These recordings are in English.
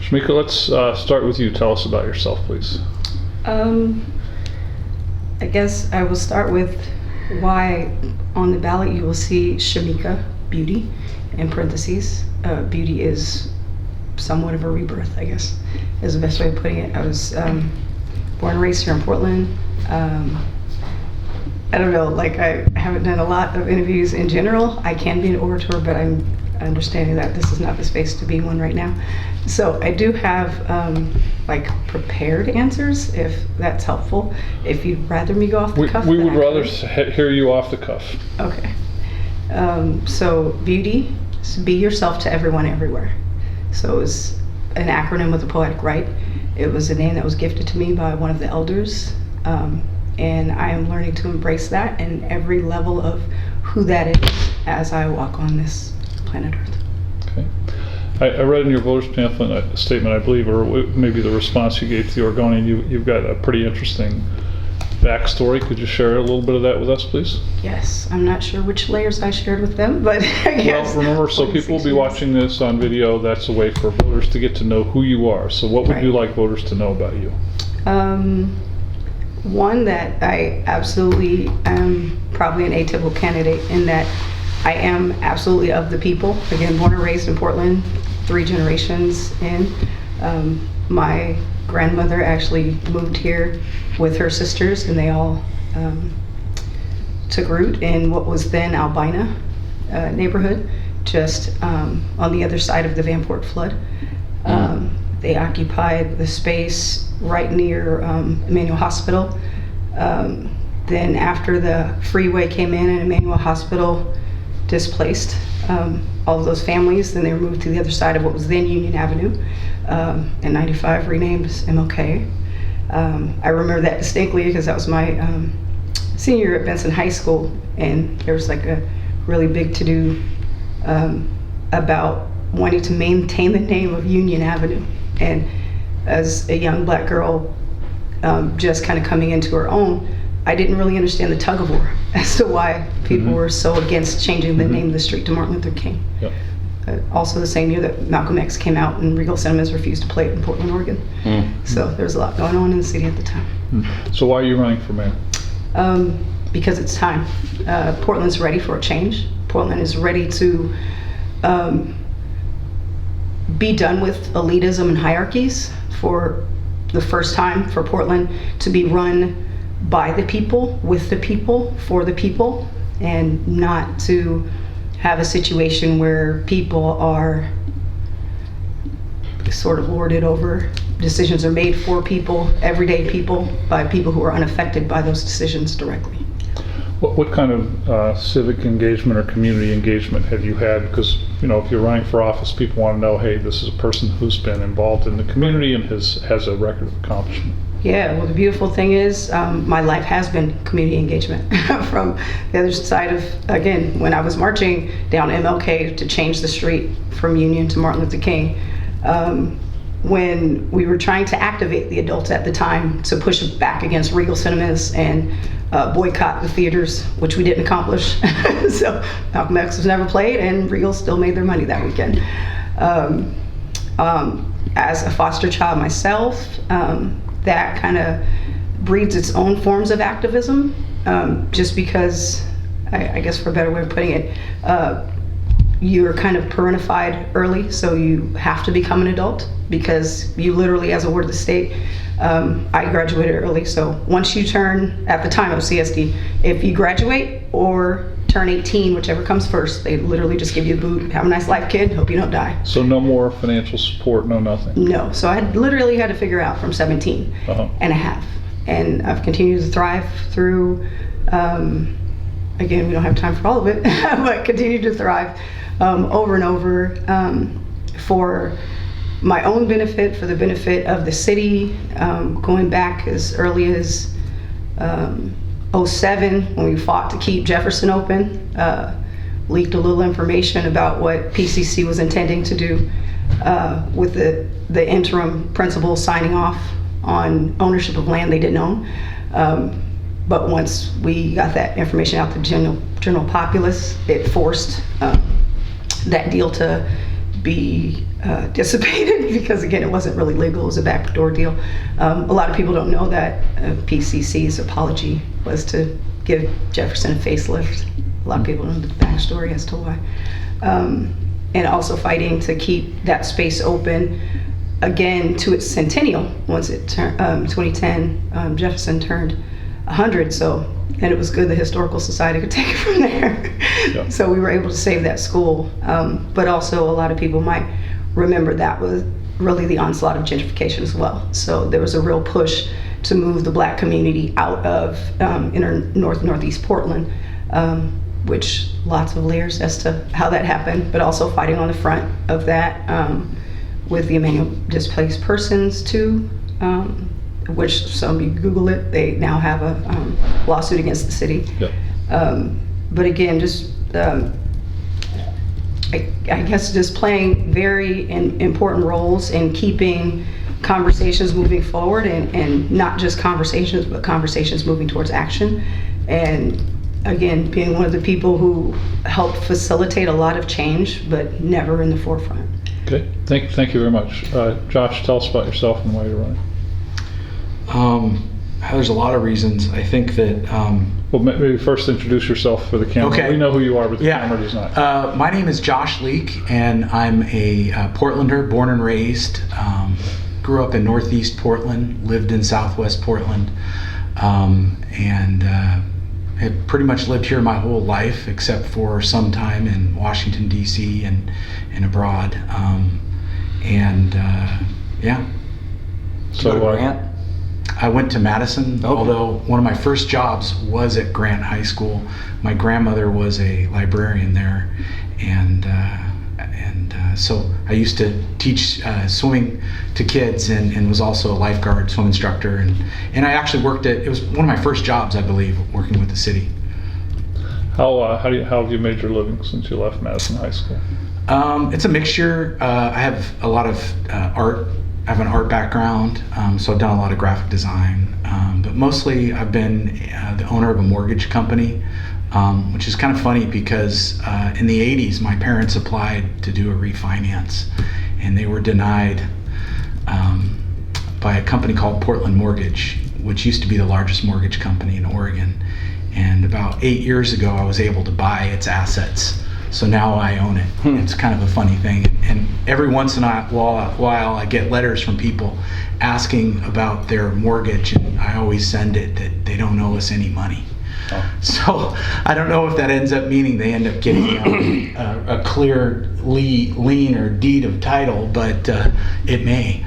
Shamika, let's start with you. Tell us about yourself, please. I guess I will start with why on the ballot you will see Shamika Beauty in parentheses. Beauty is somewhat of a rebirth, I guess, is the best way of putting it. I was born and raised here in Portland. I don't know, like I haven't done a lot of interviews in general. I can be an orator, but I'm understanding that this is not the space to be one right now. So I do have like prepared answers, if that's helpful. If you'd rather me go off the cuff. We would then I rather could. hear you off the cuff. Okay. So beauty, be yourself to everyone everywhere. So it was an acronym with a poetic right. It was a name that was gifted to me by one of the elders. And I am learning to embrace that in every level of who that is as I walk on this planet Earth. Okay. I read in your voters pamphlet a statement, I believe, or maybe the response you gave to the Oregonian. You've got a pretty interesting backstory. Could you share a little bit of that with us, please? Yes, I'm not sure which layers I shared with them, but I guess. Well, remember, so people will be watching this on video. That's a way for voters to get to know who you are. So what would you like voters to know about you? One, that I absolutely am probably an atypical candidate in that I am absolutely of the people. Again, born and raised in Portland, 3 generations in. My grandmother actually moved here with her sisters, and they all took root in what was then Albina neighborhood, just on the other side of the Vanport flood. They occupied the space right near Emmanuel Hospital. Then after the freeway came in and Emmanuel Hospital displaced all of those families, then they were moved to the other side of what was then Union Avenue, and 95 renamed as MLK. I remember that distinctly because that was my senior year at Benson High School, and there was like a really big to-do about wanting to maintain the name of Union Avenue. And as a young black girl just kind of coming into her own, I didn't really understand the tug of war as to why people were so against changing the name of the street to Martin Luther King. Yep. Also the same year that Malcolm X came out and Regal Cinemas refused to play it in Portland, Oregon. So there was a lot going on in the city at the time. So why are you running for mayor? Because it's time. Portland's ready for a change. Portland is ready to be done with elitism and hierarchies, for the first time for Portland to be run by the people, with the people, for the people, and not to have a situation where people are sort of lorded over. Decisions are made for people, everyday people, by people who are unaffected by those decisions directly. What kind of civic engagement or community engagement have you had? Because, you know, if you're running for office, people want to know, hey, this is a person who's been involved in the community and has a record of accomplishment. Yeah, well, the beautiful thing is my life has been community engagement. From the other side of, again, when I was marching down MLK to change the street from Union to Martin Luther King, when we were trying to activate the adults at the time to push back against Regal Cinemas and boycott the theaters, which we didn't accomplish. So Malcolm X was never played and Regal still made their money that weekend. As a foster child myself, that kind of breeds its own forms of activism, just because, I guess for a better way of putting it, you're kind of parentified early, so you have to become an adult because you literally, as a ward of the state, I graduated early, so once you turn, at the time of CSD, if you graduate or turn 18, whichever comes first, they literally just give you a boot, have a nice life, kid, hope you don't die. So no more financial support, no nothing? No, so I literally had to figure out from 17 and a half, and I've continued to thrive through, again, we don't have time for all of it, but continue to thrive over and over for my own benefit, for the benefit of the city, going back as early as 07 when we fought to keep Jefferson open, leaked a little information about what PCC was intending to do with the interim principal signing off on ownership of land they didn't own. But once we got that information out to the general populace, it forced that deal to be dissipated because, again, it wasn't really legal. It was a backdoor deal. A lot of people don't know that PCC's apology was to give Jefferson a facelift. A lot of people know the backstory as to why. And also fighting to keep that space open again to its centennial. Once it turned 2010, Jefferson turned 100. So, and it was good the Historical Society could take it from there. Yeah. So we were able to save that school. But also a lot of people might remember that was really the onslaught of gentrification as well. So there was a real push to move the Black community out of northeast Portland, which lots of layers as to how that happened, but also fighting on the front of that with the Emmanuel Displaced Persons too, which some of you Google it, they now have a lawsuit against the city. Yeah. But again, just I guess just playing very important roles in keeping conversations moving forward, and not just conversations, but conversations moving towards action. And again, being one of the people who helped facilitate a lot of change, but never in the forefront. Okay, thank you very much. Josh, tell us about yourself and why you're running. There's a lot of reasons. I think that Well, maybe first introduce yourself for the camera. Okay. We know who you are, but the camera does not. My name is Josh Leake, and I'm a Portlander, born and raised. Grew up in Northeast Portland, lived in Southwest Portland, and have pretty much lived here my whole life, except for some time in Washington, D.C. and abroad. Yeah. So, Grant? I went to Madison, Okay. although one of my first jobs was at Grant High School. My grandmother was a librarian there, and so I used to teach swimming to kids, and was also a lifeguard, swim instructor, and I actually worked it was one of my first jobs, I believe, working with the city. how have you made your living since you left Madison High School? It's a mixture. I have a lot of art. I have an art background, so I've done a lot of graphic design, but mostly I've been the owner of a mortgage company, which is kind of funny because in the 80s my parents applied to do a refinance, and they were denied by a company called Portland Mortgage, which used to be the largest mortgage company in Oregon. And about 8 years ago I was able to buy its assets. So now I own it. It's kind of a funny thing. And every once in a while I get letters from people asking about their mortgage, and I always send it that they don't owe us any money. Oh. So I don't know if that ends up meaning they end up getting a clear lien or deed of title, but it may.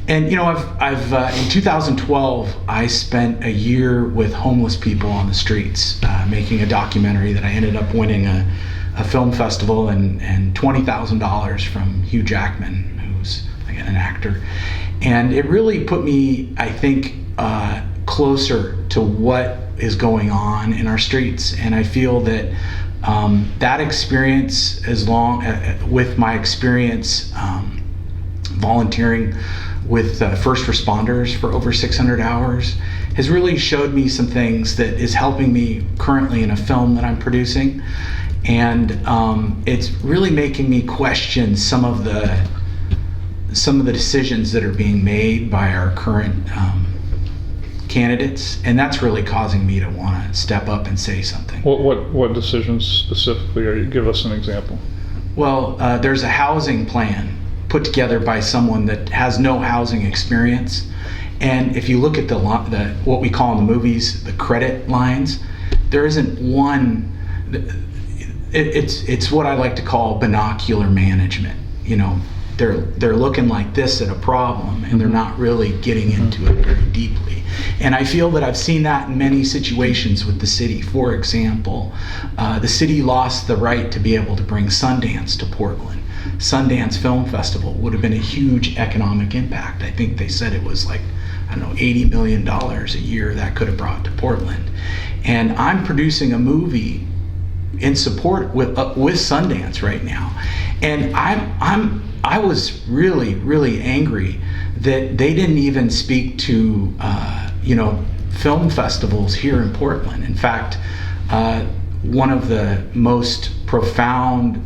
And you know, I've in 2012 I spent a year with homeless people on the streets, making a documentary that I ended up winning a film festival and $20,000 from Hugh Jackman, who's an actor, and it really put me, I think, closer to what is going on in our streets. And I feel that that experience, with my experience volunteering with first responders for over 600 hours, has really showed me some things that is helping me currently in a film that I'm producing. And it's really making me question some of the decisions that are being made by our current candidates, and that's really causing me to want to step up and say something. What decisions specifically are you? Give us an example. Well, there's a housing plan put together by someone that has no housing experience, and if you look at the what we call in the movies the credit lines, there isn't one. It's what I like to call binocular management. You know, they're looking like this at a problem, and they're not really getting into it very deeply. And I feel that I've seen that in many situations with the city. For example, the city lost the right to be able to bring Sundance to Portland. Sundance Film Festival would have been a huge economic impact. I think they said it was like, I don't know, $80 million a year that could have brought to Portland. And I'm producing a movie in support with Sundance right now. And I was really, really angry that they didn't even speak to film festivals here in Portland. In fact, one of the most profound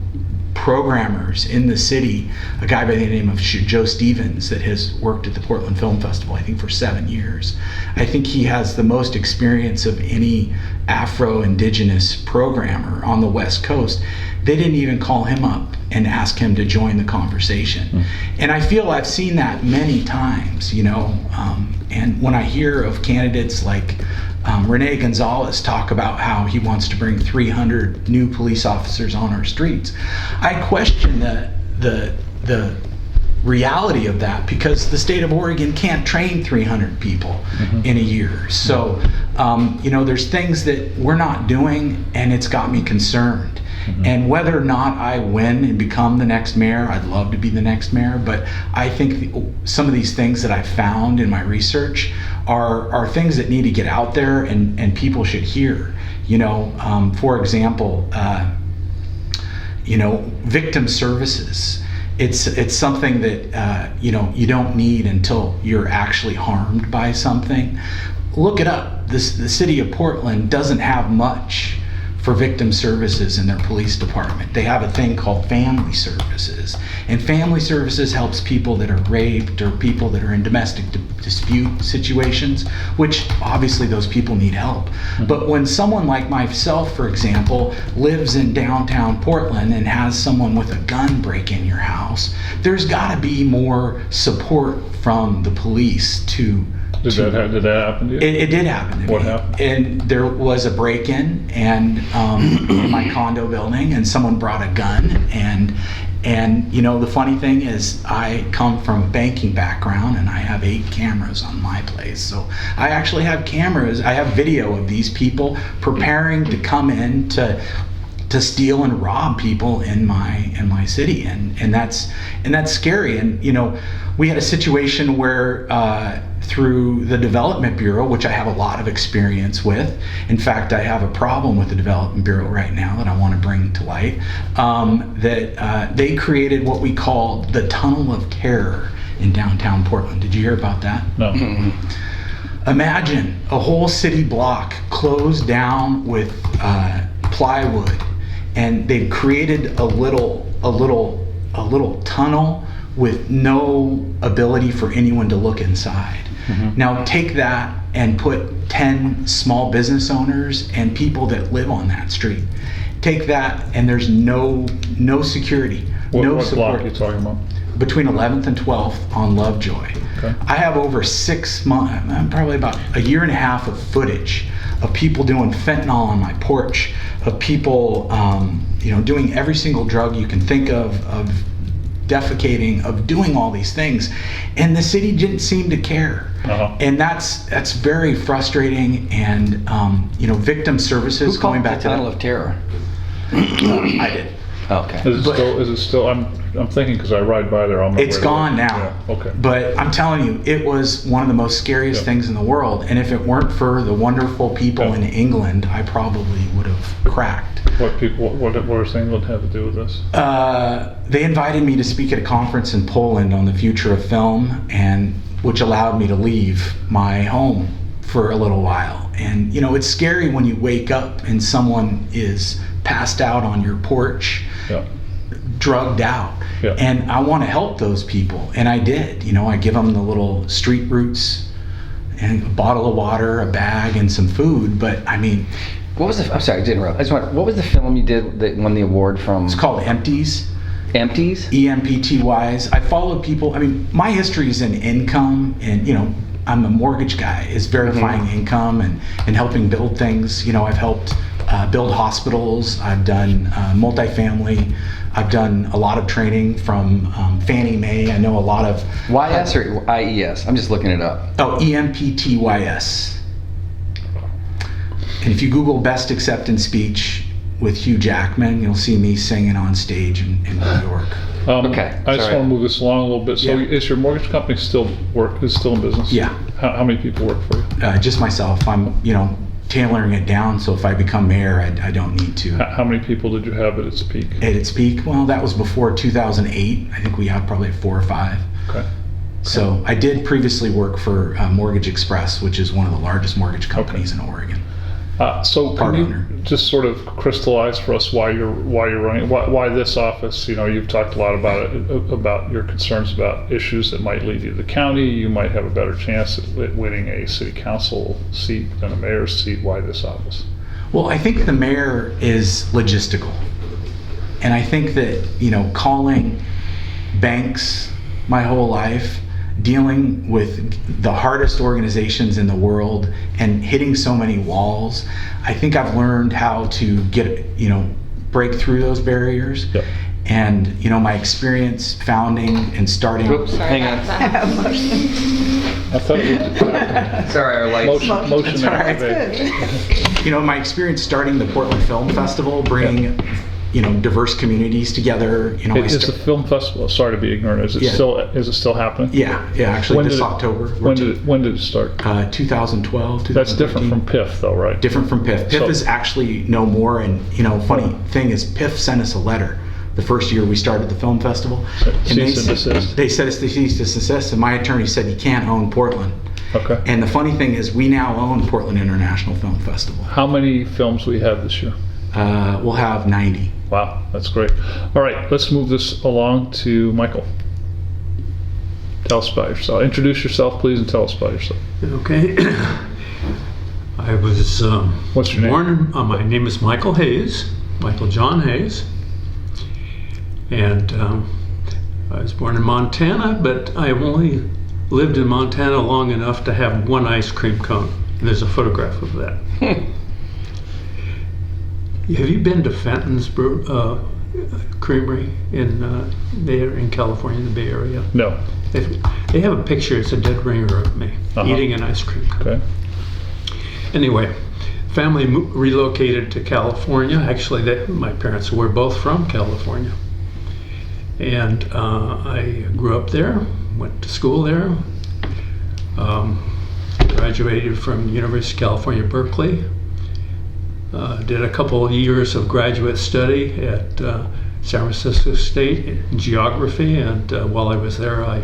programmers in the city, a guy by the name of Joe Stevens that has worked at the Portland Film Festival, I think for 7 years. I think he has the most experience of any Afro-Indigenous programmer on the West Coast. They didn't even call him up and ask him to join the conversation. And I feel I've seen that many times, you know, and when I hear of candidates like Rene Gonzalez talk about how he wants to bring 300 new police officers on our streets, I question the reality of that, because the state of Oregon can't train 300 people in a year. So, you know, there's things that we're not doing, and it's got me concerned. And whether or not I win and become the next mayor, I'd love to be the next mayor, but I think some of these things that I've found in my research are things that need to get out there and people should hear. You know, for example, you know, victim services. It's something that, you know, you don't need until you're actually harmed by something. Look it up. The city of Portland doesn't have much for victim services in their police department. They have a thing called family services. And family services helps people that are raped or people that are in domestic dispute situations, which obviously those people need help. But when someone like myself, for example, lives in downtown Portland and has someone with a gun break in your house, there's gotta be more support from the police to Did that happen to you? It did happen to me. What happened? And there was a break-in and in my condo building, and someone brought a gun. And you know, the funny thing is, I come from a banking background, and I have 8 cameras on my place. So I actually have cameras. I have video of these people preparing to come in to steal and rob people in my city, and that's scary. And you know, we had a situation where through the Development Bureau, which I have a lot of experience with. In fact, I have a problem with the Development Bureau right now that I want to bring to light. That they created what we call the Tunnel of Terror in downtown Portland. Did you hear about that? No. Imagine a whole city block closed down with plywood, and they've created a little tunnel with no ability for anyone to look inside. Now take that and put 10 small business owners and people that live on that street. Take that, and there's no security, no What support. block are you talking about? Between 11th and 12th on Lovejoy. Okay. I have over 6 months, probably about a year and a half of footage of people doing fentanyl on my porch, of people, you know, doing every single drug you can think of defecating, of doing all these things, and the city didn't seem to care. And that's very frustrating. And you know, victim services. Who called going back the to Tunnel that, of Terror? I did. Okay. Is it still? I'm thinking, because I ride by there. It's gone now. Yeah. Okay. But I'm telling you, it was one of the most scariest things in the world. And if it weren't for the wonderful people in England, I probably would have cracked. What does England have to do with this? They invited me to speak at a conference in Poland on the future of film, and which allowed me to leave my home for a little while. And you know, it's scary when you wake up and someone is passed out on your porch, drugged out. And I want to help those people, and I did. You know, I give them the little street roots and a bottle of water, a bag, and some food. But I mean, What was the? I'm sorry, I did interrupt. I just want. What was the film you did that won the award from? it's called Empties. Empties. EMPTYs. I follow people. I mean, my history is in income, and you know, I'm a mortgage guy. Is verifying income and helping build things. You know, I've helped build hospitals. I've done multifamily. I've done a lot of training from Fannie Mae. I know a lot of YS or IES? I'm just looking it up. Oh, EMPTYS. And if you Google Best Acceptance Speech with Hugh Jackman, you'll see me singing on stage in New York. Okay, I just sorry. want to move this along a little bit. So, Yeah. is your mortgage company still in business? Yeah. How many people work for you? Just myself. I'm, you know, tailoring it down so if I become mayor, I don't need to. How many people did you have at its peak? At its peak, well, that was before 2008. I think we have probably 4 or 5. Okay. So I did previously work for Mortgage Express, which is one of the largest mortgage companies in Oregon. So part can you owner. just sort of crystallize for us why you're running, why this office? You know, you've talked a lot about it, about your concerns about issues that might lead you to the county. You might have a better chance at winning a city council seat than a mayor's seat. Why this office? Well, I think the mayor is logistical. And I think that, you know, calling banks my whole life, dealing with the hardest organizations in the world and hitting so many walls, I think I've learned how to get, you know, break through those barriers. Yep. And, you know, my experience founding and starting. Oops, hang on. I thought it was Sorry, our lights. motion. That's all right. You know, my experience starting the Portland Film Festival, bringing, you know, diverse communities together. You know, Is the film festival? Sorry to be ignorant. Is it Yeah. still happening? yeah, actually When this did it- October. When did it start? 2012, 2013. That's different from PIF, though, right? Different from PIF. PIF So- is actually no more, and, you know, funny thing is PIF sent us a letter the first year we started the film festival. Cease and desist. They said it's the cease and desist, and my attorney said you can't own Portland. Okay. And the funny thing is we now own Portland International Film Festival. How many films we have this year? We'll have 90. Wow, that's great. All right, let's move this along to Michael. Tell us about yourself. Introduce yourself, please, and tell us about yourself. Okay. I was What's your name? born. My name is Michael Hayes, Michael John Hayes, and I was born in Montana. But I have only lived in Montana long enough to have one ice cream cone. There's a photograph of that. Have you been to Fenton's Creamery in California, in the Bay Area? No. They have a picture. It's a dead ringer of me Uh-huh. eating an ice cream cone. Okay. Anyway, family relocated to California. Actually, my parents were both from California. And I grew up there, went to school there, graduated from the University of California, Berkeley. Did a couple of years of graduate study at San Francisco State in geography. And while I was there, I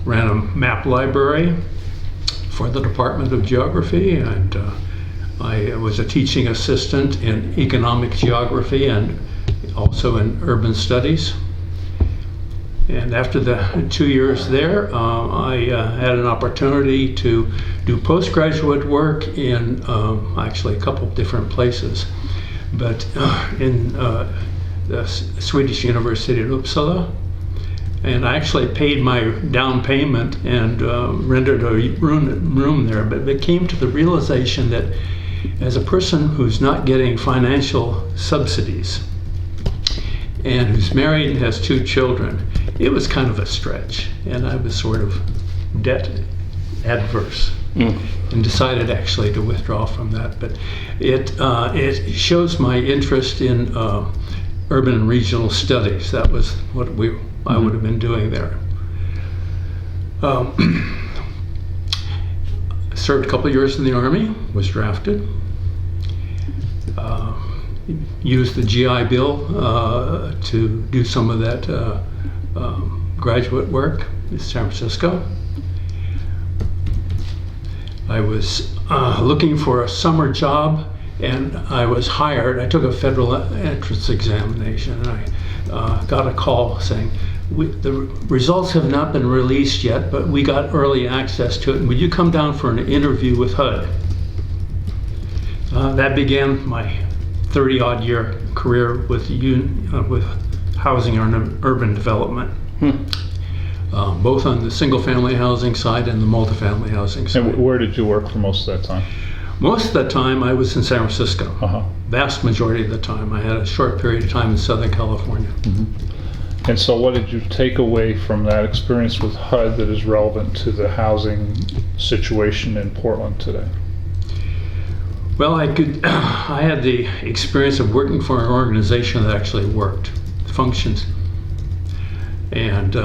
ran a map library for the Department of Geography, and I was a teaching assistant in economic geography and also in urban studies. And after the 2 years there, I had an opportunity to do postgraduate work in actually a couple of different places, but in the Swedish University of Uppsala. And I actually paid my down payment and rented a room there, but it came to the realization that as a person who's not getting financial subsidies and who's married and has 2 children, it was kind of a stretch, and I was sort of debt adverse and decided actually to withdraw from that. But it shows my interest in urban and regional studies. That was what I would have been doing there. Served a couple of years in the Army, was drafted. Used the GI Bill to do some of that graduate work in San Francisco. I was looking for a summer job, and I was hired. I took a federal entrance examination, and I got a call saying, the results have not been released yet, but we got early access to it. And would you come down for an interview with HUD? That began my 30-odd year career with housing and urban development, both on the single-family housing side and the multifamily housing side. And where did you work for most of that time? Most of the time I was in San Francisco. Uh-huh. Vast majority of the time. I had a short period of time in Southern California. And so what did you take away from that experience with HUD that is relevant to the housing situation in Portland today? Well, I had the experience of working for an organization that actually worked, functions. And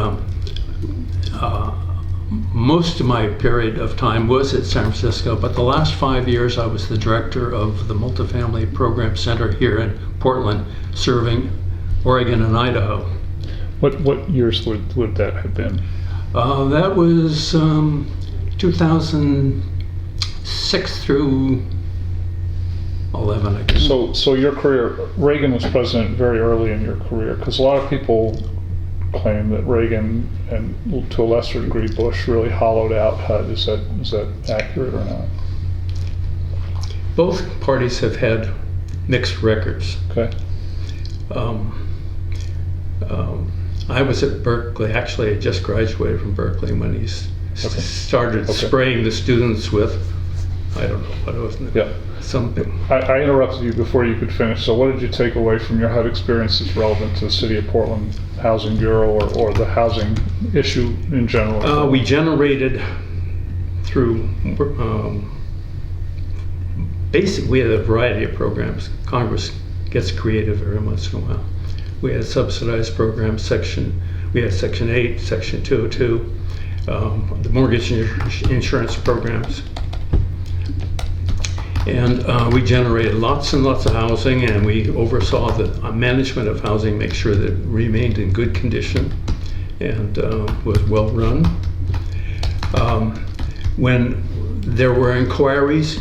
most of my period of time was at San Francisco, but the last 5 years I was the director of the Multifamily Program Center here in Portland, serving Oregon and Idaho. What years would that have been? That was 2006 through 11 again. So your career, Reagan was president very early in your career, because a lot of people claim that Reagan and to a lesser degree Bush really hollowed out HUD. Is that accurate or not? Both parties have had mixed records. Okay. I was at Berkeley. Actually, I just graduated from Berkeley when he started spraying the students with, I don't know what it was. Yeah. Something. I interrupted you before you could finish. So what did you take away from your HUD experience that's relevant to the City of Portland Housing Bureau or the housing issue in general? We generated through, basically we had a variety of programs. Congress gets creative every once in a while. We had subsidized programs, we had Section 8, Section 202, the mortgage insurance programs. And we generated lots and lots of housing, and we oversaw the management of housing, make sure that it remained in good condition and was well run. When there were inquiries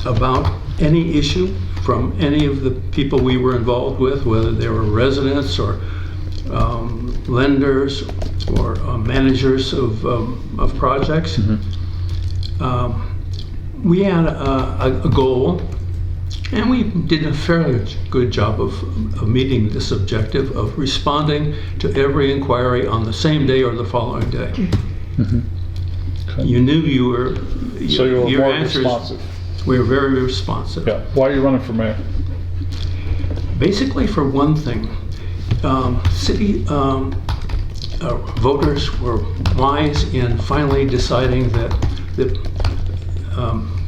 about any issue from any of the people we were involved with, whether they were residents or lenders or managers of projects, we had a goal, and we did a fairly good job of meeting this objective of responding to every inquiry on the same day or the following day. Okay. You knew you were. So you were your more answers, responsive. We were very responsive. Yeah. Why are you running for mayor? Basically, for one thing, city voters were wise in finally deciding that the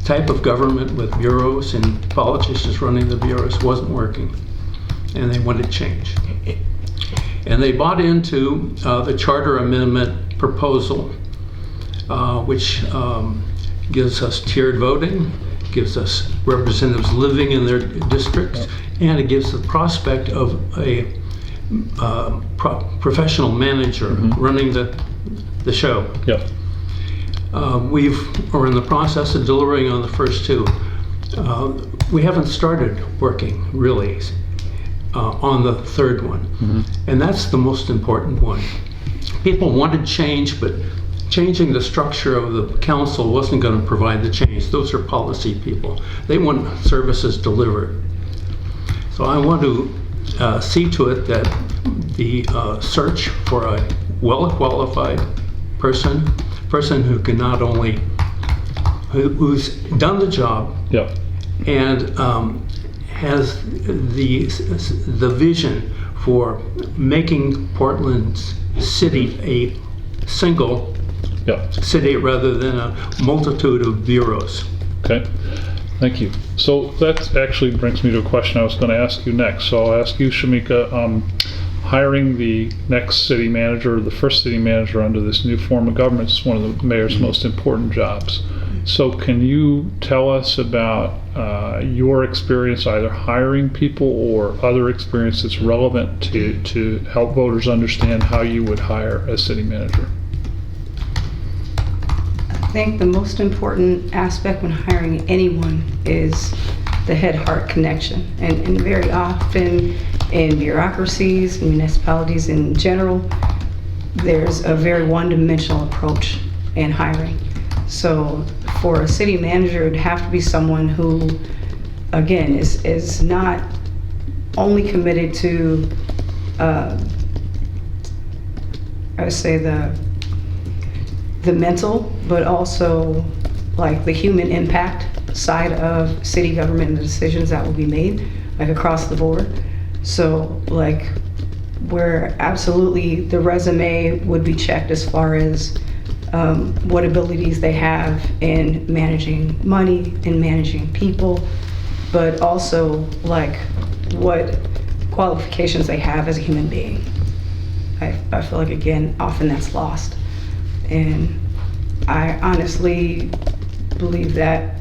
type of government with bureaus and politicians running the bureaus wasn't working, and they wanted change. And they bought into the charter amendment proposal, which gives us tiered voting, gives us representatives living in their districts, and it gives the prospect of a professional manager running the show. Yeah. We're in the process of delivering on the first two. We haven't started working really on the third one, and that's the most important one. People wanted change, but changing the structure of the council wasn't going to provide the change. Those are policy people. They want services delivered. So I want to see to it that the search for a well-qualified person who can not only, who's done the job Yeah. and has the vision for making Portland's city a single Yeah. city rather than a multitude of bureaus. Okay. Thank you. So that actually brings me to a question I was going to ask you next. So I'll ask you, Shamika, hiring the next city manager, or the first city manager under this new form of government is one of the mayor's most important jobs. So can you tell us about your experience either hiring people or other experience that's relevant to help voters understand how you would hire a city manager? I think the most important aspect when hiring anyone is the head-heart connection. And very often in bureaucracies, municipalities in general, there's a very one-dimensional approach in hiring. So for a city manager, it would have to be someone who, again, is not only committed to, I would say the mental, but also like the human impact side of city government and the decisions that will be made, like across the board. So like where absolutely the resume would be checked as far as what abilities they have in managing money and managing people, but also like what qualifications they have as a human being. I feel like, again, often that's lost. And I honestly believe that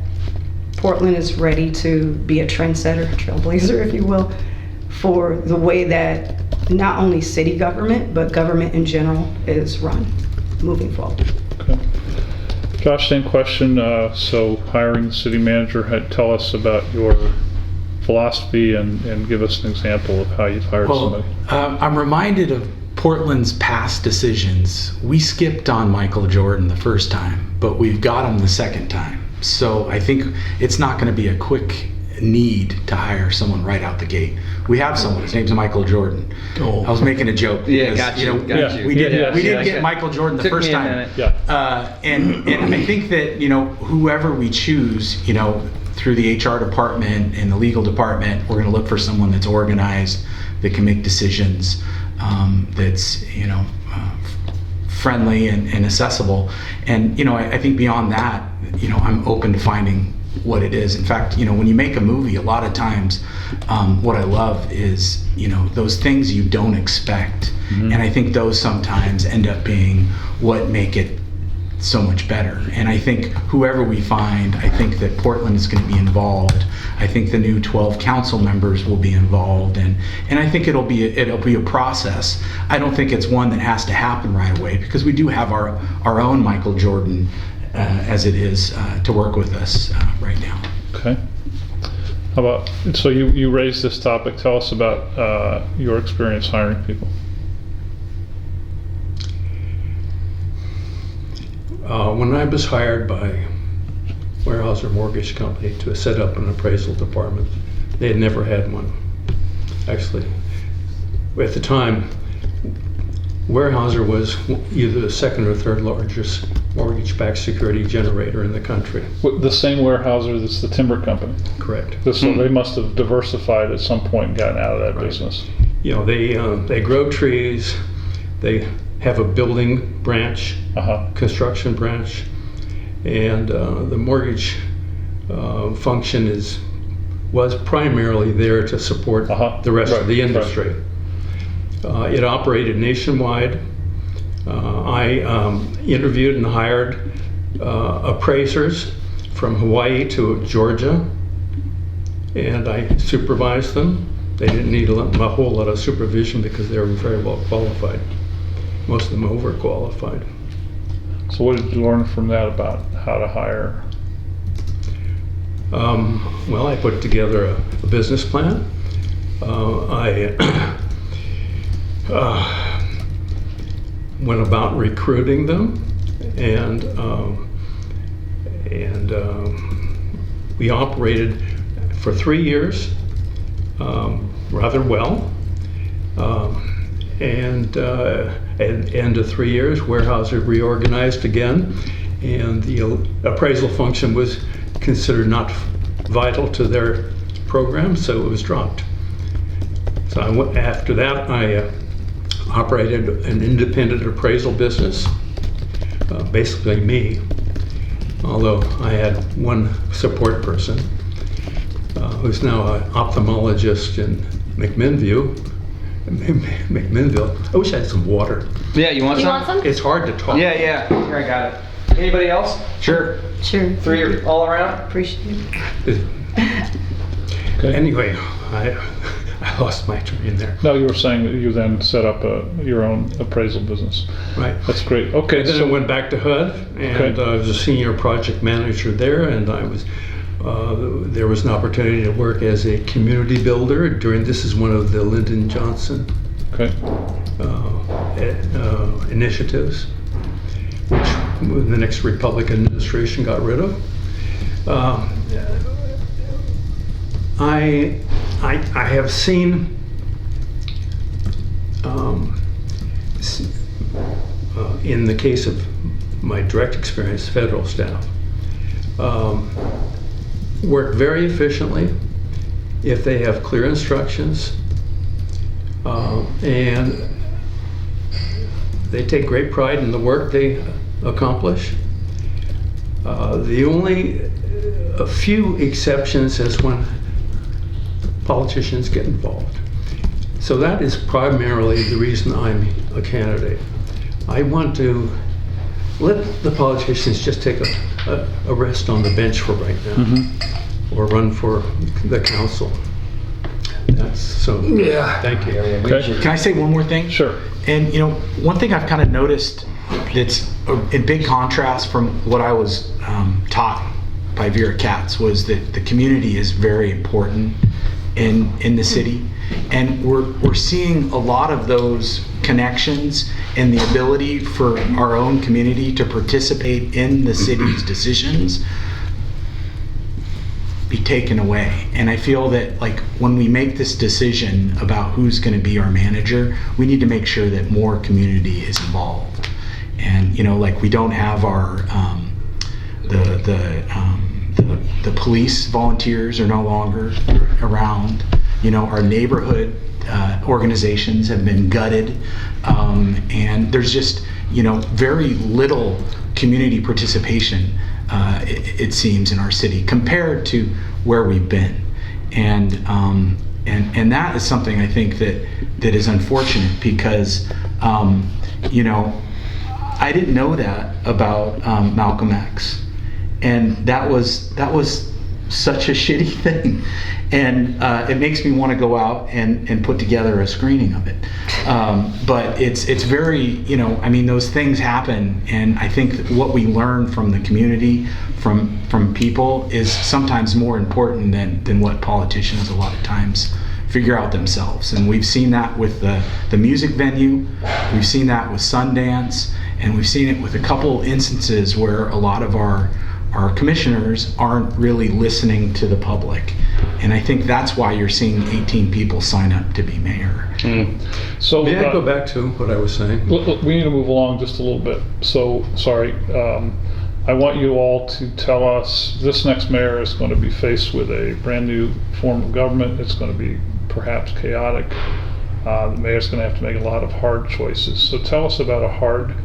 Portland is ready to be a trendsetter, trailblazer, if you will, for the way that not only city government, but government in general is run moving forward. Okay. Josh, same question. So hiring the city manager, tell us about your philosophy and give us an example of how you've hired somebody. I'm reminded of Portland's past decisions. We skipped on Michael Jordan the first time, but we've got him the second time. So I think it's not going to be a quick need to hire someone right out the gate. We have someone. His name's Michael Jordan. Oh. I was making a joke. Yeah, because, got you. Got Yeah. you. We did. Yeah, we did yeah, get yeah. Michael Jordan the Took first me a time. minute. Yeah. And I think that whoever we choose, through the HR department and the legal department, we're going to look for someone that's organized, that can make decisions, that's friendly and accessible. And I think beyond that, I'm open to finding what it is. In fact, when you make a movie, a lot of times, what I love is those things you don't expect, and I think those sometimes end up being what make it so much better. And I think whoever we find, I think that Portland is going to be involved. I think the new 12 council members will be involved, and I think it'll be a process. I don't think it's one that has to happen right away, because we do have our own Michael Jordan as it is to work with us right now. Okay. How about, so you raised this topic. Tell us about your experience hiring people. When I was hired by Weyerhaeuser Mortgage Company to set up an appraisal department, they had never had one. Actually, at the time, Weyerhaeuser was either the second or third largest mortgage-backed security generator in the country. The same Weyerhaeuser that's the timber company. Correct. So they must have diversified at some point and gotten out of that Right. business. They grow trees. They have a building branch, construction branch, and the mortgage function was primarily there to support the rest of the industry. It operated nationwide. I interviewed and hired appraisers from Hawaii to Georgia, and I supervised them. They didn't need a whole lot of supervision because they were very well qualified. Most of them overqualified. So what did you learn from that about how to hire? Well, I put together a business plan. I went about recruiting them, and we operated for 3 years rather well. And at the end of 3 years, Weyerhaeuser reorganized again, and the appraisal function was considered not vital to their program, so it was dropped. So after that, I operated an independent appraisal business, basically me, although I had one support person who's now an ophthalmologist in McMinnville. I wish I had some water. Yeah, you want Do you some? want some? It's hard to talk. Yeah. Here, I got it. Anybody else? Sure. Sure. 3 all around? Appreciate it. Okay. Anyway, I lost my train there. No, you were saying that you then set up your own appraisal business. Right. That's great. Okay, And then I went back to HUD, and I was a senior project manager there, and I was there was an opportunity to work as a community builder this is one of the Lyndon Johnson okay. Initiatives, which the next Republican administration got rid of. I have seen in the case of my direct experience, federal staff work very efficiently if they have clear instructions, and they take great pride in the work they accomplish. A few exceptions is when politicians get involved. So that is primarily the reason I'm a candidate. I want to let the politicians just take a rest on the bench for right now, or run for the council. That's so. Yeah. Thank you. Okay. Can I say one more thing? Sure. And one thing I've kind of noticed that's in big contrast from what I was taught by Vera Katz was that the community is very important in the city, and we're seeing a lot of those connections and the ability for our own community to participate in the city's decisions be taken away. And I feel that, like, when we make this decision about who's going to be our manager, we need to make sure that more community is involved. And like, we don't have our the police volunteers are no longer around. Our neighborhood organizations have been gutted, and there's just very little community participation, it seems, in our city compared to where we've been, and that is something I think that is unfortunate, because I didn't know that about Malcolm X, and that was such a shitty thing, and it makes me want to go out and put together a screening of it. But it's very, those things happen, and I think that what we learn from the community, from people, is sometimes more important than what politicians a lot of times figure out themselves. And we've seen that with the music venue, we've seen that with Sundance, and we've seen it with a couple instances where a lot of our commissioners aren't really listening to the public. And I think that's why you're seeing 18 people sign up to be mayor. So May I go back to what I was saying? Look, we need to move along just a little bit. So, sorry. I want you all to tell us, this next mayor is going to be faced with a brand new form of government. It's going to be perhaps chaotic. The mayor's going to have to make a lot of hard choices. So tell us about a hard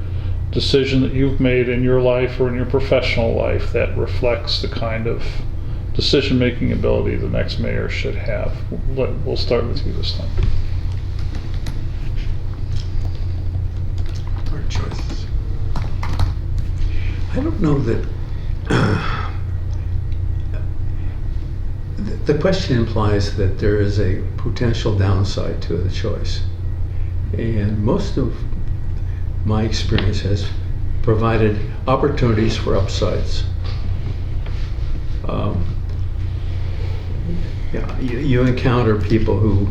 decision that you've made in your life or in your professional life that reflects the kind of decision-making ability the next mayor should have. We'll start with you this time. Hard choices. I don't know that the question implies that there is a potential downside to the choice, and most of my experience has provided opportunities for upsides. You encounter people who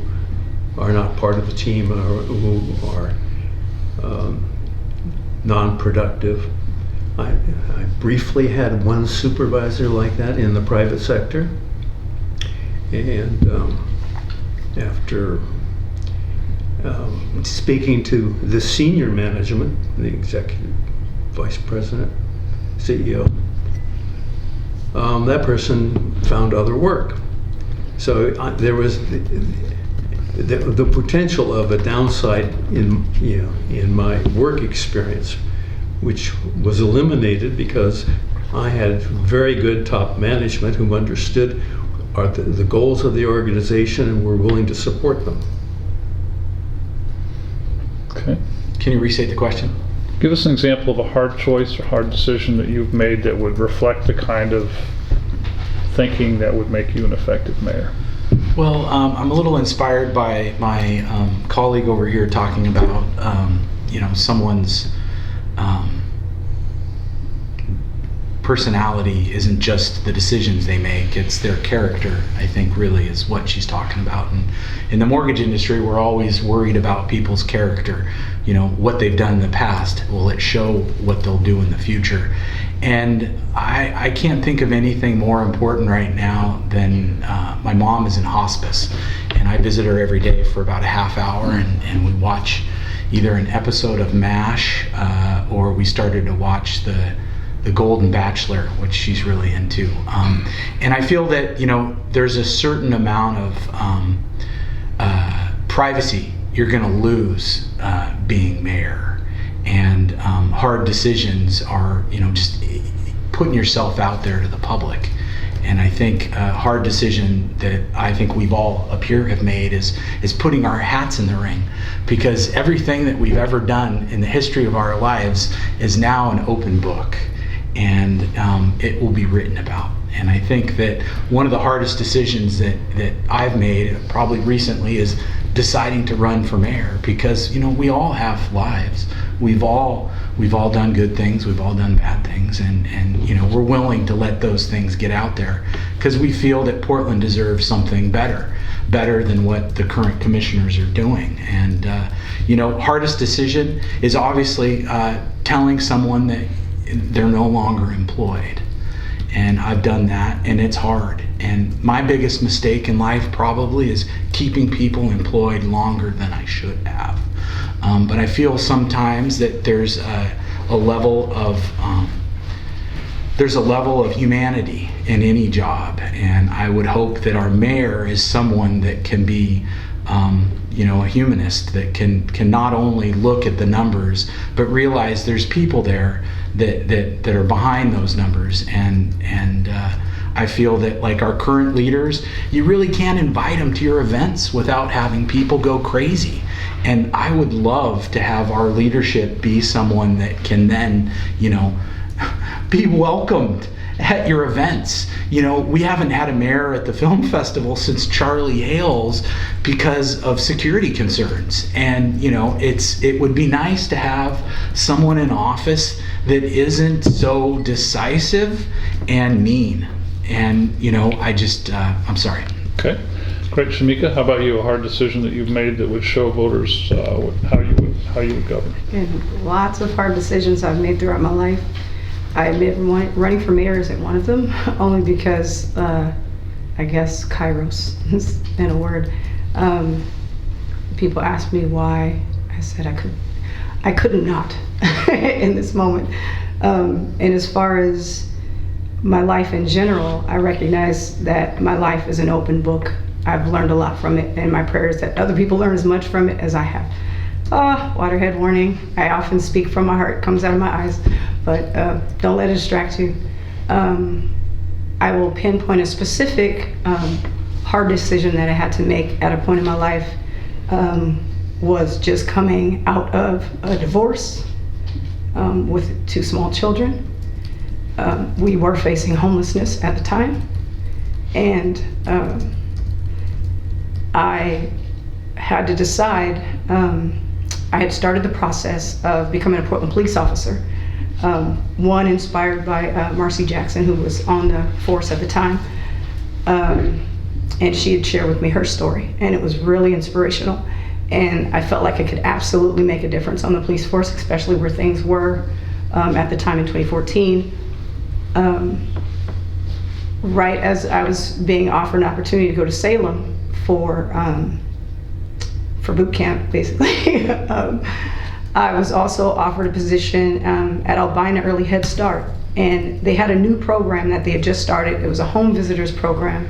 are not part of the team or who are non-productive. I briefly had one supervisor like that in the private sector, and after speaking to the senior management, the executive vice president, CEO, that person found other work. So there was the potential of a downside in my work experience, which was eliminated because I had very good top management who understood the goals of the organization and were willing to support them. Okay. Can you restate the question? Give us an example of a hard choice or hard decision that you've made that would reflect the kind of thinking that would make you an effective mayor. Well, I'm a little inspired by my colleague over here talking about, someone's personality isn't just the decisions they make, it's their character, I think, really is what she's talking about. And in the mortgage industry, we're always worried about people's character, what they've done in the past. Will it show what they'll do in the future? And I can't think of anything more important right now than my mom is in hospice, and I visit her every day for about a half hour, and we watch either an episode of MASH or we started to watch the Golden Bachelor, which she's really into. And I feel that, there's a certain amount of privacy you're going to lose being mayor. And hard decisions are, just putting yourself out there to the public. And I think a hard decision that I think we've all up here have made is putting our hats in the ring, because everything that we've ever done in the history of our lives is now an open book, and it will be written about. And I think that one of the hardest decisions that I've made probably recently is deciding to run for mayor, because we all have lives. We've all done good things, we've all done bad things, and we're willing to let those things get out there because we feel that Portland deserves something better. better than what the current commissioners are doing. And hardest decision is obviously telling someone that they're no longer employed. And I've done that, and it's hard. And my biggest mistake in life probably is keeping people employed longer than I should have. But I feel sometimes that there's a level of humanity in any job, and I would hope that our mayor is someone that can be a humanist, that can not only look at the numbers but realize there's people there that are behind those numbers. And I feel that, like our current leaders, you really can't invite them to your events without having people go crazy. And I would love to have our leadership be someone that can then, be welcomed at your events. We haven't had a mayor at the film festival since Charlie Hales because of security concerns. And it would be nice to have someone in office that isn't so decisive and mean. And I'm sorry. Okay, great. Shamika, how about you? A hard decision that you've made that would show voters how you would govern? And lots of hard decisions I've made throughout my life. I admit running for mayor isn't one of them, only because I guess Kairos has been a word. People ask me why. I said I couldn't not in this moment. And as far as my life in general, I recognize that my life is an open book. I've learned a lot from it, and my prayer is that other people learn as much from it as I have. Waterhead warning. I often speak from my heart, comes out of my eyes, but don't let it distract you. I will pinpoint a specific hard decision that I had to make at a point in my life. Was just coming out of a divorce with 2 small children. We were facing homelessness at the time, and I had to decide. I had started the process of becoming a Portland police officer, one inspired by Marcy Jackson, who was on the force at the time, and she had shared with me her story, and it was really inspirational. And I felt like I could absolutely make a difference on the police force, especially where things were at the time in 2014. Right as I was being offered an opportunity to go to Salem for boot camp, basically, I was also offered a position at Albina Early Head Start. And they had a new program that they had just started. It was a home visitors program.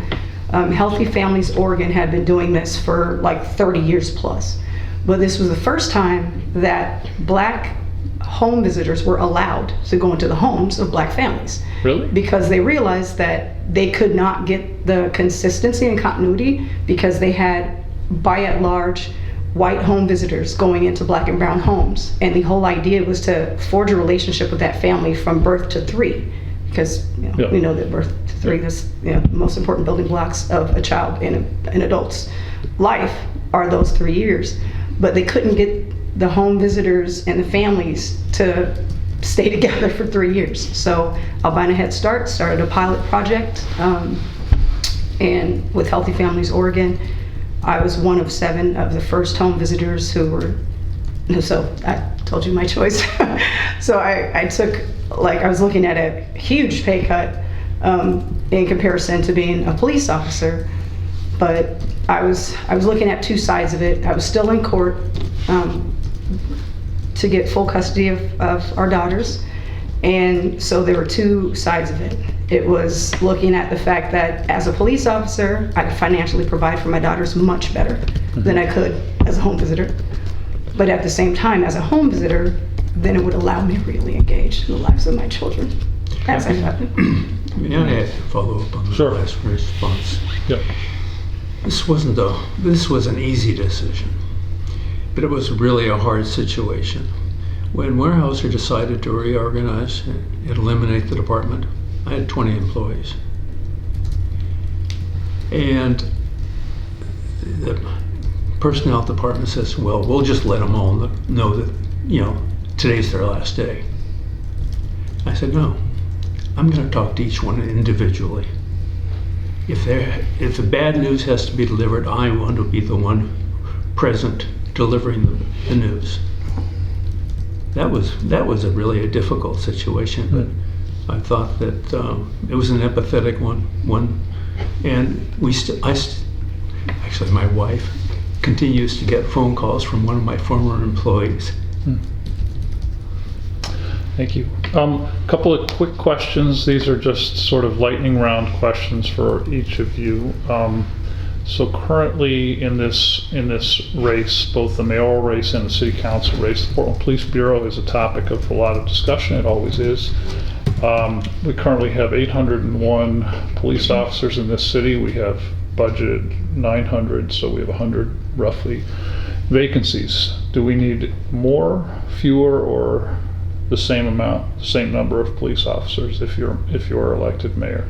Healthy Families Oregon had been doing this for like 30 years plus. But this was the first time that Black home visitors were allowed to go into the homes of Black families. Really? Because they realized that they could not get the consistency and continuity because they had, by and large, white home visitors going into Black and brown homes. And the whole idea was to forge a relationship with that family from birth to 3. Because we know that birth to 3 is the most important building blocks of a child in an adult's life are those 3 years. But they couldn't get the home visitors and the families to stay together for 3 years. So Albina Head Start started a pilot project, and with Healthy Families Oregon, I was one of 7 of the first home visitors who were, so I told you my choice. So I took, I was looking at a huge pay cut in comparison to being a police officer, but I was looking at 2 sides of it. I was still in court to get full custody of our daughters, and so there were 2 sides of it. It was looking at the fact that as a police officer, I could financially provide for my daughters much better than I could as a home visitor. But at the same time, as a home visitor, then it would allow me to really engage in the lives of my children as I have. May I have to follow up on the Sure. last response? Yep. This was an easy decision, but it was really a hard situation. When Weyerhaeuser decided to reorganize and eliminate the department, I had 20 employees. And the personnel department says, well, we'll just let them all know that, today's their last day. I said, no, I'm going to talk to each one individually. if the bad news has to be delivered, I want to be the one present delivering the news. That was really a difficult situation, but I thought that it was an empathetic one, and actually my wife continues to get phone calls from one of my former employees. Thank you. Couple of quick questions. These are just sort of lightning round questions for each of you. So currently in this race, both the mayoral race and the city council race, the Portland Police Bureau is a topic of a lot of discussion. It always is. We currently have 801 police officers in this city. We have budgeted 900, so we have 100 roughly vacancies. Do we need more, fewer, or the same amount, the same number of police officers if you're elected mayor?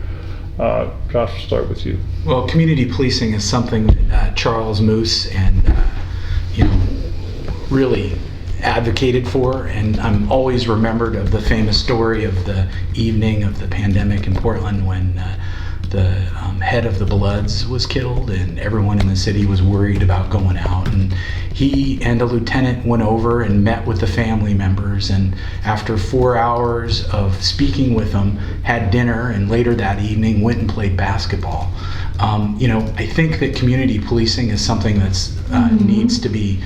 Josh, we'll start with you. Well, community policing is something that Charles Moose and really advocated for, and I'm always remembered of the famous story of the evening of the pandemic in Portland when the head of the Bloods was killed and everyone in the city was worried about going out, and he and a lieutenant went over and met with the family members, and after 4 hours of speaking with them, had dinner, and later that evening went and played basketball. I think that community policing is something that's needs to be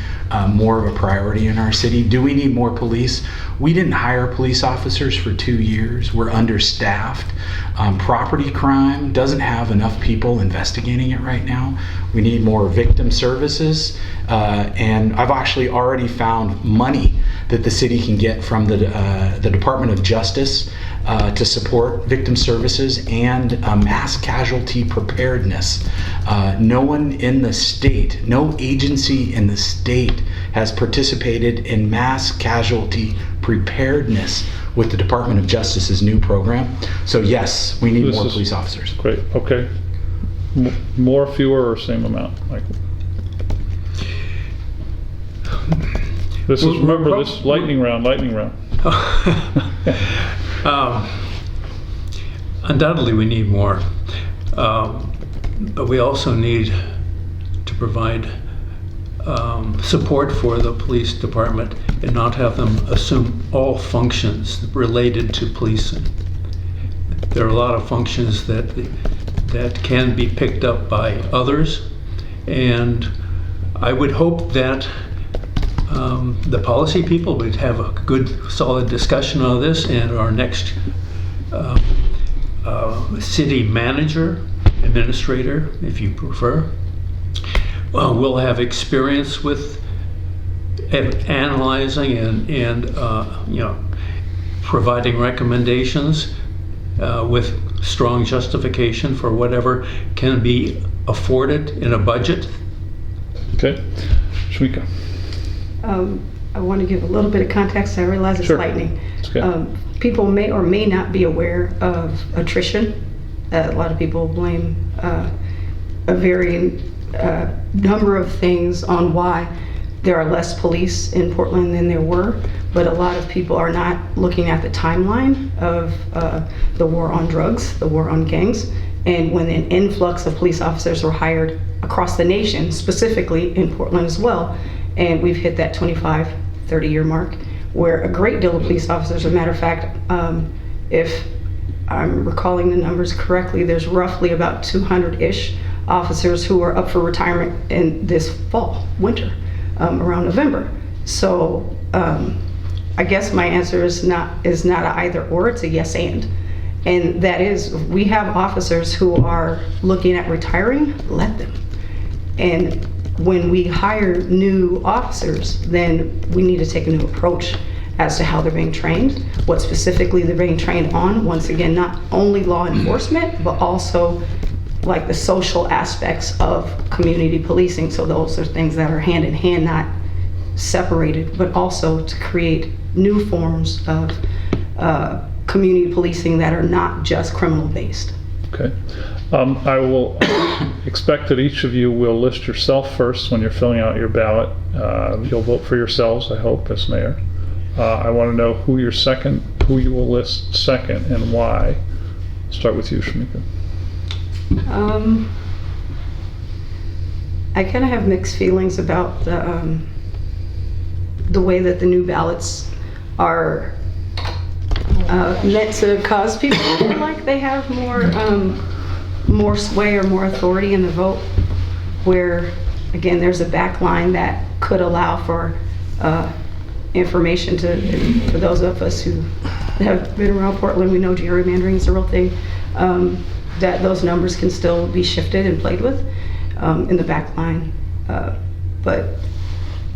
more of a priority in our city. Do we need more police? We didn't hire police officers for 2 years. We're understaffed. Property crime doesn't have enough people investigating it right now. We need more victim services, and I've actually already found money that the city can get from the Department of Justice to support victim services and mass casualty preparedness. No one in the state, no agency in the state has participated in mass casualty preparedness with the Department of Justice's new program. So yes, we need more police officers. Great, okay. More, fewer, or same amount, Michael? This is, remember, this lightning round. Undoubtedly we need more, but we also need to provide support for the police department and not have them assume all functions related to policing. There are a lot of functions that can be picked up by others, and I would hope that the policy people would have a good, solid discussion on this, and our next city manager, administrator, if you prefer, will have experience with analyzing and providing recommendations with strong justification for whatever can be afforded in a budget. Okay, Shamika. I want to give a little bit of context. I realize it's Sure. lightning. It's okay. People may or may not be aware of attrition. A lot of people blame a varying number of things on why there are less police in Portland than there were, but a lot of people are not looking at the timeline of the war on drugs, the war on gangs, and when an influx of police officers were hired across the nation, specifically in Portland as well, and we've hit that 25, 30-year mark, where a great deal of police officers, as a matter of fact, if I'm recalling the numbers correctly, there's roughly about 200-ish officers who are up for retirement in this winter, around November. So I guess my answer is not a either or, it's a yes and that is, we have officers who are looking at retiring, let them. And when we hire new officers, then we need to take a new approach as to how they're being trained, what specifically they're being trained on. Once again, not only law enforcement, but also like the social aspects of community policing. So those are things that are hand in hand, not separated, but also to create new forms of community policing that are not just criminal based. Okay. I will expect that each of you will list yourself first when you're filling out your ballot. You'll vote for yourselves, I hope, as mayor. I want to know who you will list second and why. Start with you, Shamika. I kind of have mixed feelings about the way that the new ballots are meant to cause people to feel like they have more sway or more authority in the vote, where again there's a back line that could allow for information for those of us who have been around Portland. We know gerrymandering is a real thing, that those numbers can still be shifted and played with in the back line. But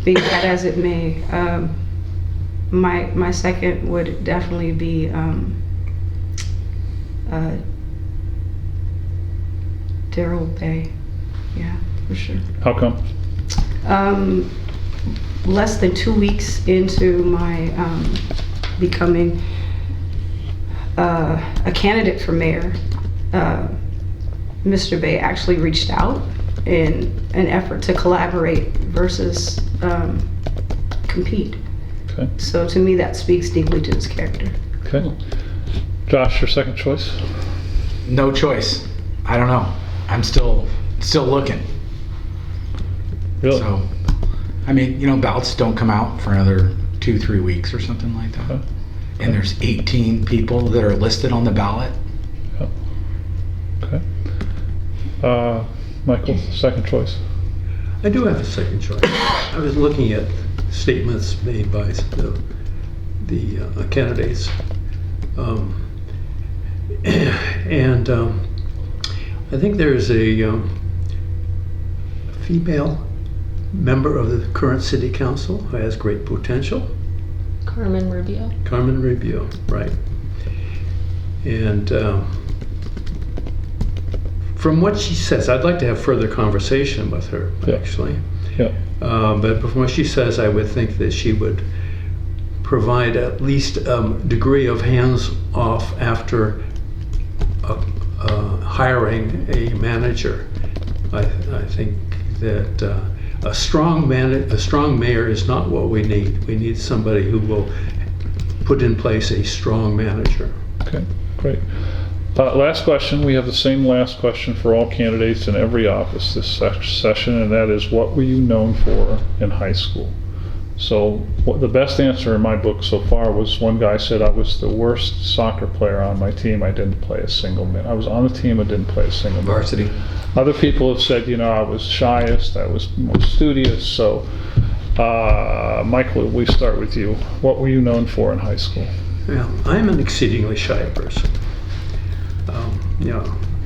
be that as it may, my second would definitely be Daryl Bay. Yeah, for sure. How come? Less than 2 weeks into my becoming a candidate for mayor, Mr. Bay actually reached out in an effort to collaborate versus compete. Okay. So to me, that speaks deeply to his character. Okay. Josh, your second choice? No choice. I don't know. I'm still looking. Really? So, I mean, ballots don't come out for another 2-3 weeks or something like that. Okay. And there's 18 people that are listed on the ballot. Okay. Michael, second choice. I do have a second choice. I was looking at statements made by the candidates. And I think there's a female member of the current city council who has great potential. Carmen Rubio. Carmen Rubio, right. And from what she says, I'd like to have further conversation with her, Yeah. actually. Yeah. But from what she says, I would think that she would provide at least a degree of hands-off after hiring a manager. I think that a strong mayor is not what we need. We need somebody who will put in place a strong manager. Okay, great. Last question. We have the same last question for all candidates in every office this session, and that is, what were you known for in high school? So the best answer in my book so far was, one guy said I was the worst soccer player on my team. I didn't play a single minute. I was on the team, I didn't play a single minute. Varsity. Other people have said, I was shyest, I was most studious. So, Michael, we start with you. What were you known for in high school? Well, I'm an exceedingly shy person.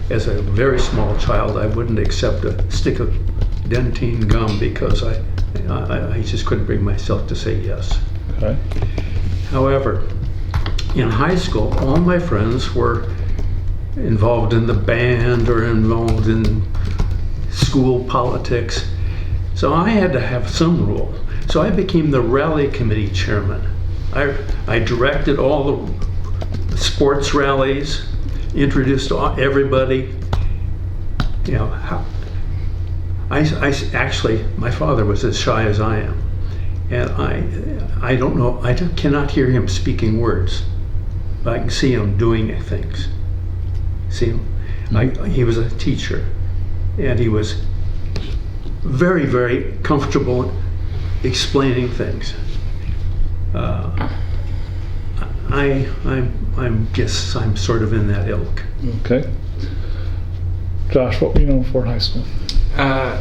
As a very small child, I wouldn't accept a stick of dentine gum because I just couldn't bring myself to say yes. Okay. However, in high school, all my friends were involved in the band or involved in school politics. So I had to have some rule. So I became the rally committee chairman. I directed all the sports rallies, introduced everybody. Actually, my father was as shy as I am. And I don't know, I cannot hear him speaking words, but I can see him doing things. See him? He was a teacher, and he was very, very comfortable explaining things. I guess I'm sort of in that ilk. Okay. Josh, what were you known for in high school?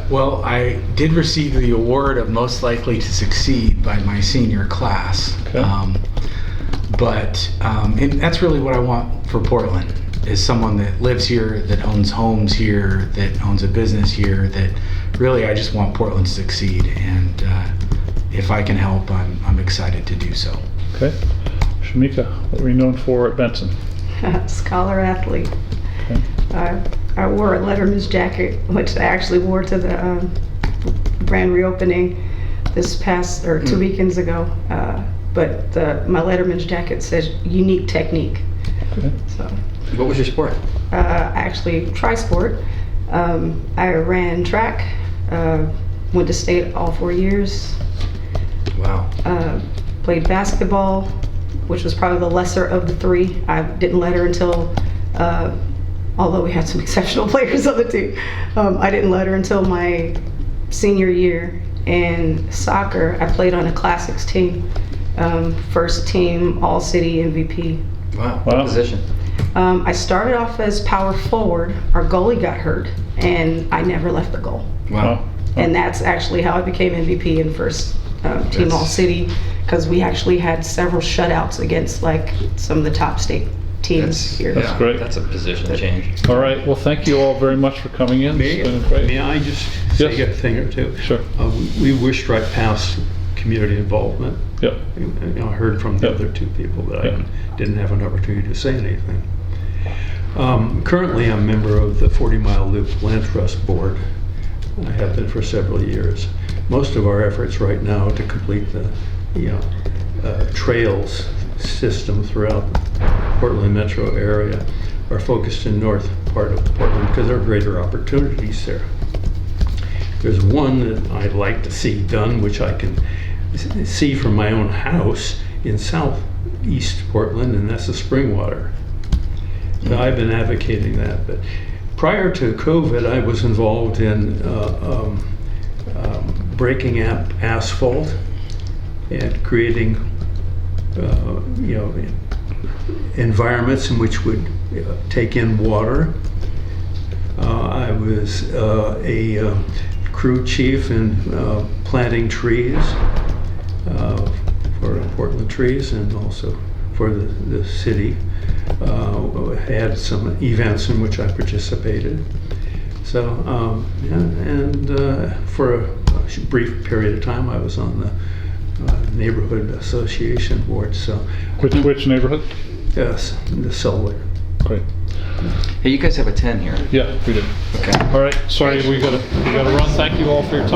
Well, I did receive the award of most likely to succeed by my senior class. Okay. And that's really what I want for Portland, is someone that lives here, that owns homes here, that owns a business here, that really I just want Portland to succeed. And if I can help, I'm excited to do so. Okay. Shamika, what were you known for at Benson? Scholar athlete. Okay. I wore a Letterman's jacket, which I actually wore to the brand reopening this past, 2 weekends ago. But my Letterman's jacket says unique technique. Okay. So What was your sport? actually tri-sport. I ran track, went to state all 4 years. Wow. Played basketball, which was probably the lesser of the three. I didn't letter until although we had some exceptional players on the team. I didn't let her until my senior year in soccer. I played on a classics team, first team all-city MVP. Wow. Wow. What position? I started off as power forward. Our goalie got hurt, and I never left the goal. Wow. And that's actually how I became MVP in first team That's- all-city, because we actually had several shutouts against like some of the top state teams here. That's great. That's a position change. All right, well, thank you all very much for coming in. May, It's been great. may I just say Yes. a thing or two? Sure. We wished right past community involvement. Yep. I heard from the Yep. other two people that Yep. I didn't have an opportunity to say anything. Currently, I'm a member of the 40 Mile Loop Land Trust Board. I have been for several years. Most of our efforts right now to complete the trails system throughout the Portland metro area are focused in north part of Portland because there are greater opportunities there. There's one that I'd like to see done, which I can see from my own house in southeast Portland, and that's the Springwater. So I've been advocating that, but prior to COVID, I was involved in breaking up asphalt and creating, environments in which would take in water. I was a crew chief in planting trees for Portland Trees and also for the city. Had some events in which I participated. So, for a brief period of time, I was on the neighborhood association board. So, Which neighborhood? yes, the Selway. Great. Hey, you guys have a 10 here. Yeah, we did. Okay. All right, sorry, we gotta run. Thank you all for your time.